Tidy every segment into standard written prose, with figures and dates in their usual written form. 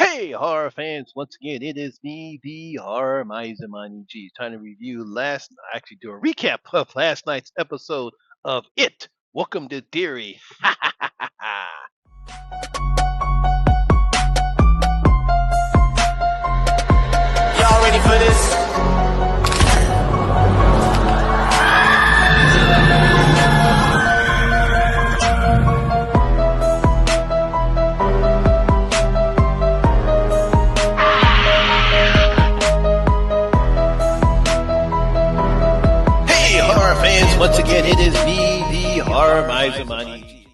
Hey, horror fans! Once again, it is me, the horror miser, Monty G. Trying to review actually do a recap of last night's episode of It. Welcome to Derry. Y'all ready for this? Hey, horror fans! Once again, it is me, the horror miser, Monty G.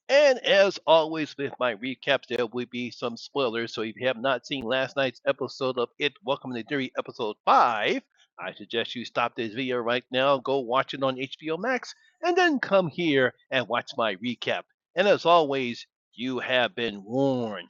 And as always, with my recaps, there will be some spoilers. So if you have not seen last night's episode of It, Welcome to Derry, episode 5, I suggest you stop this video right now, go watch it on HBO Max, and then come here and watch my recap. And as always, you have been warned.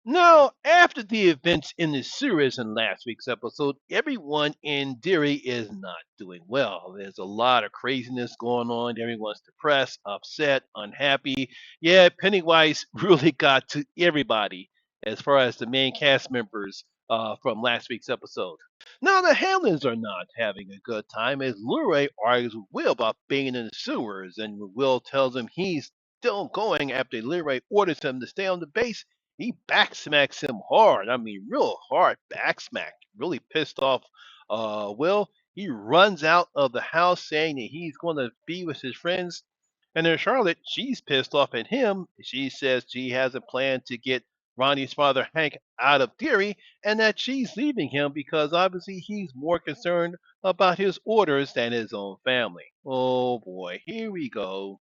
Now, after the events in the sewers in last week's episode, everyone in Derry is not doing well. There's a lot of craziness going on. Everyone's depressed, upset, unhappy. Yeah, Pennywise really got to everybody as far as the main cast members from last week's episode. Now, the Hamlins are not having a good time as Luray argues with Will about being in the sewers, and Will tells him he's still going after Luray orders him to stay on the base. He backsmacks him hard. I mean, real hard backsmack. Really pissed off Will. He runs out of the house saying that he's going to be with his friends. And then Charlotte, she's pissed off at him. She says she has a plan to get Ronnie's father, Hank, out of Derry and that she's leaving him because obviously he's more concerned about his orders than his own family. Oh boy, here we go.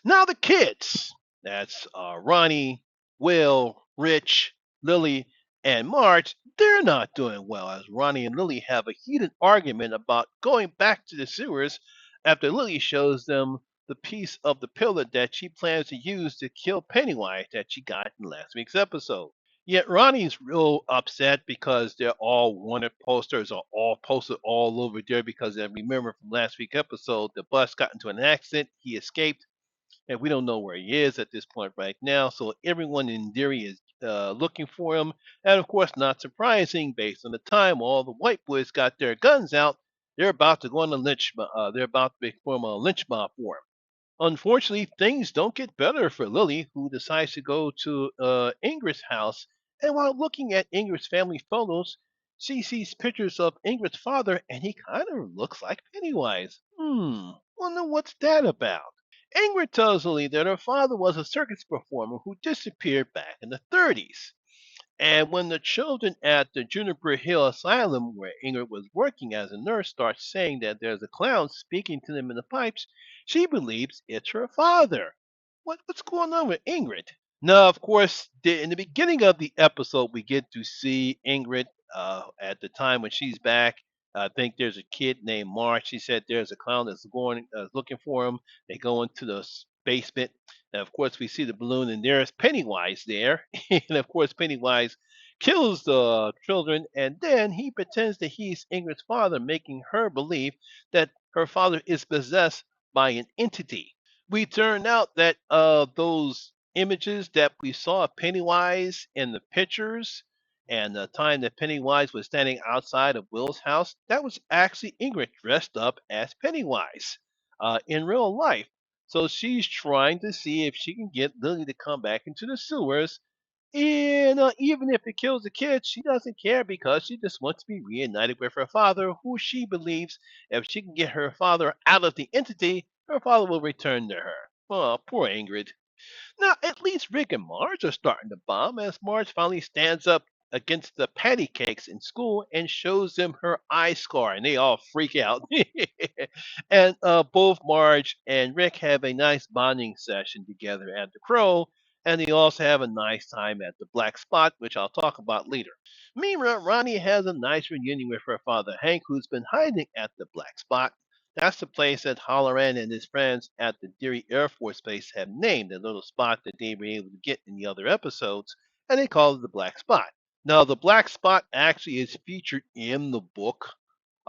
Now the kids. That's Ronnie, Will, Rich, Lily, and Marge. They're not doing well as Ronnie and Lily have a heated argument about going back to the sewers after Lily shows them the piece of the pillar that she plans to use to kill Pennywise that she got in last week's episode. Yet Ronnie's real upset because they're all wanted posters are all posted all over there because remember from last week's episode the bus got into an accident, he escaped, and we don't know where he is at this point right now. So everyone in Derry is looking for him, and of course, not surprising based on the time all the white boys got their guns out. They're about to go on a lynch. They're about to form a lynch mob for him. Unfortunately, things don't get better for Lily, who decides to go to Ingrid's house. And while looking at Ingrid's family photos, she sees pictures of Ingrid's father, and he kind of looks like Pennywise. Wonder what's that about? Ingrid tells Lily that her father was a circus performer who disappeared back in the 30s. And when the children at the Juniper Hill Asylum, where Ingrid was working as a nurse, start saying that there's a clown speaking to them in the pipes, she believes it's her father. What's going on with Ingrid? Now, of course, in the beginning of the episode, we get to see Ingrid at the time when she's back. I think there's a kid named Mark. She said there's a clown that's going looking for him. They go into the basement, and of course, we see the balloon, and there's Pennywise there. And of course, Pennywise kills the children, and then he pretends that he's Ingrid's father, making her believe that her father is possessed by an entity. We turned out that those images that we saw of Pennywise in the pictures and the time that Pennywise was standing outside of Will's house, that was actually Ingrid dressed up as Pennywise in real life. So she's trying to see if she can get Lily to come back into the sewers. And even if it kills the kids, she doesn't care because she just wants to be reunited with her father, who she believes if she can get her father out of the entity, her father will return to her. Oh, poor Ingrid. Now, at least Rick and Marge are starting to bomb as Marge finally stands up against the patty cakes in school and shows them her eye scar, and they all freak out. And both Marge and Rick have a nice bonding session together at the Crow, and they also have a nice time at the Black Spot, which I'll talk about later. Meanwhile, Ronnie has a nice reunion with her father Hank, who's been hiding at the Black Spot. That's the place that Halloran and his friends at the Derry Air Force Base have named, a little spot that they were able to get in the other episodes, and they call it the Black Spot. Now, the Black Spot actually is featured in the book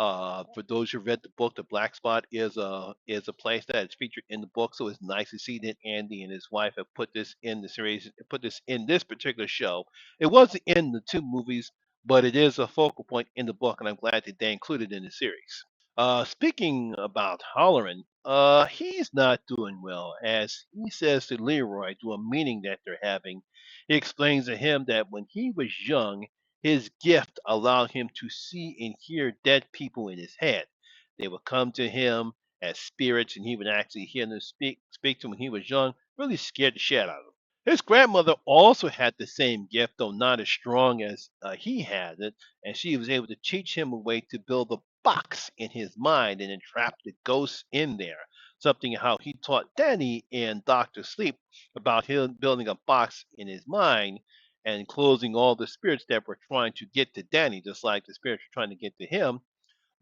For those who read the book, the Black Spot is a place that is featured in the book, so it's nice to see that Andy and his wife have put this in the series, put this in this particular show. It wasn't in the two movies, but it is a focal point in the book, and I'm glad that they included it in the series. Speaking about Holleran, he's not doing well, as he says to Leroy to a meeting that they're having. He explains to him that when he was young, his gift allowed him to see and hear dead people in his head. They would come to him as spirits, and he would actually hear them speak to him when he was young. Really scared the shit out of him. His grandmother also had the same gift, though not as strong as he had it, and she was able to teach him a way to build a box in his mind and entrap the ghosts in there. Something how he taught Danny in Doctor Sleep about him building a box in his mind and closing all the spirits that were trying to get to Danny, just like the spirits were trying to get to him.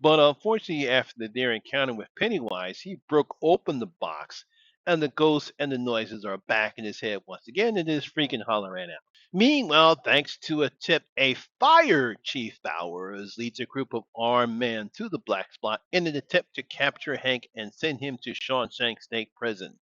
But unfortunately, after their encounter with Pennywise, he broke open the box, and the ghosts and the noises are back in his head once again, and his freaking hollering out. Meanwhile, thanks to a tip, a fire chief Bowers leads a group of armed men to the Black Spot in an attempt to capture Hank and send him to Shawshank State Prison.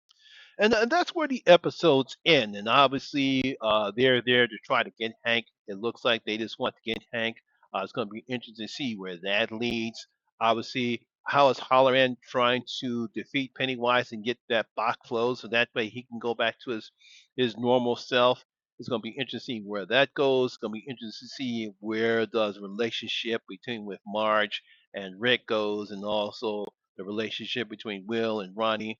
And that's where the episodes end. And obviously, they're there to try to get Hank. It looks like they just want to get Hank. It's going to be interesting to see where that leads. Obviously, how is Holleran trying to defeat Pennywise and get that box closed so that way he can go back to his normal self? It's going to be interesting where that goes. It's going to be interesting to see where does relationship between with Marge and Rick goes, and also the relationship between Will and Ronnie.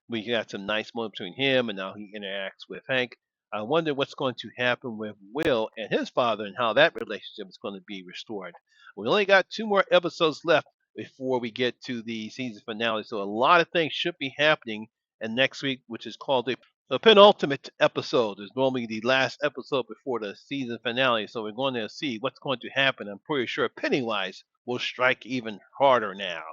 We got some nice moments between him and how he interacts with Hank. I wonder what's going to happen with Will and his father and how that relationship is going to be restored. We only got two more episodes left before we get to the season finale, so a lot of things should be happening. And next week, which is called the penultimate episode, is normally the last episode before the season finale. So we're going to see what's going to happen. I'm pretty sure Pennywise will strike even harder now.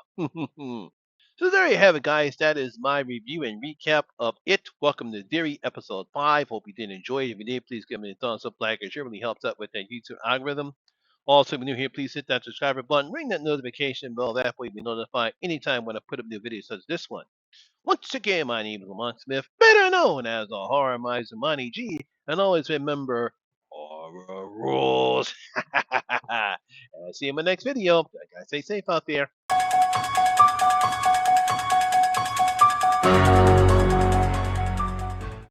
So there you have it, guys. That is my review and recap of It. Welcome to Derry, episode 5. Hope you did enjoy it. If you did, please give me a thumbs up, like, it really helps out with that YouTube algorithm. Also, if you're new here, please hit that subscriber button, ring that notification bell. That way you'll be notified anytime when I put up new videos such as this one. Once again, my name is Lamont Smith, better known as the Horror Miser Monty G, and always remember, horror rules. See you in my next video. Guys, stay safe out there.